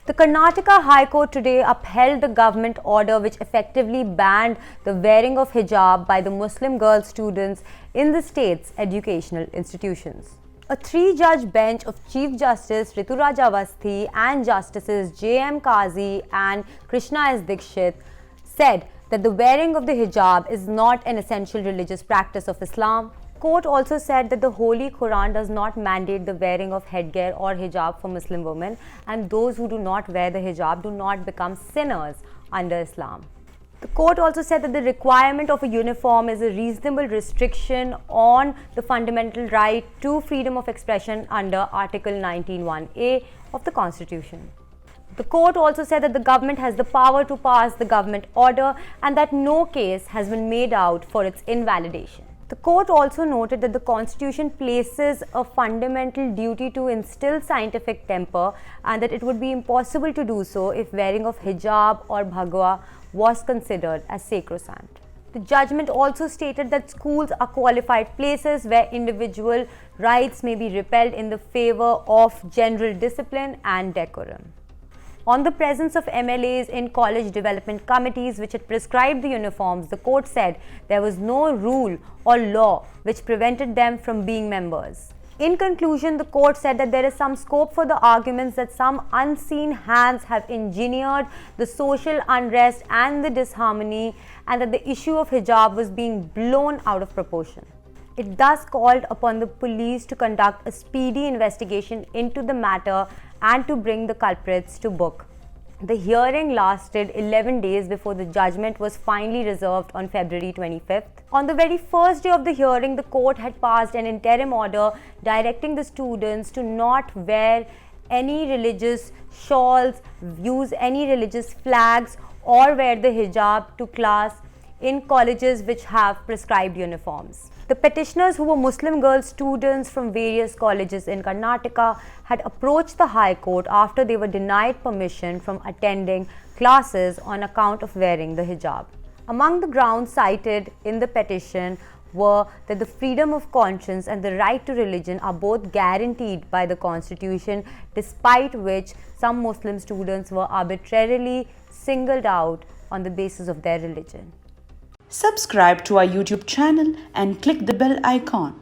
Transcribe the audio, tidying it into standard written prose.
The Karnataka High Court today upheld the government order which effectively banned the wearing of hijab by the Muslim girl students in the state's educational institutions. A three-judge bench of Chief Justice Rituraja Avasthi and Justices J.M. Kazi and Krishna S. Dikshit said that the wearing of the hijab is not an essential religious practice of Islam. Court also said that the Holy Quran does not mandate the wearing of headgear or hijab for Muslim women, and those who do not wear the hijab do not become sinners under Islam. The court also said that the requirement of a uniform is a reasonable restriction on the fundamental right to freedom of expression under Article 19(1)(a) of the Constitution. The court also said that the government has the power to pass the government order and that no case has been made out for its invalidation. The court also noted that the Constitution places a fundamental duty to instill scientific temper and that it would be impossible to do so if wearing of hijab or bhagwa was considered as sacrosanct. The judgment also stated that schools are qualified places where individual rights may be upheld in the favor of general discipline and decorum. On the presence of MLAs in college development committees which had prescribed the uniforms, the court said there was no rule or law which prevented them from being members. In conclusion, the court said that there is some scope for the arguments that some unseen hands have engineered the social unrest and the disharmony, and that the issue of hijab was being blown out of proportion. It thus called upon the police to conduct a speedy investigation into the matter and to bring the culprits to book. The hearing lasted 11 days before the judgment was finally reserved on February 25th. On the very first day of the hearing, the court had passed an interim order directing the students to not wear any religious shawls, use any religious flags, or wear the hijab to class in colleges which have prescribed uniforms. The petitioners, who were Muslim girl students from various colleges in Karnataka, had approached the High Court after they were denied permission from attending classes on account of wearing the hijab. Among the grounds cited in the petition were that the freedom of conscience and the right to religion are both guaranteed by the Constitution, despite which some Muslim students were arbitrarily singled out on the basis of their religion. Subscribe to our YouTube channel and click the bell icon.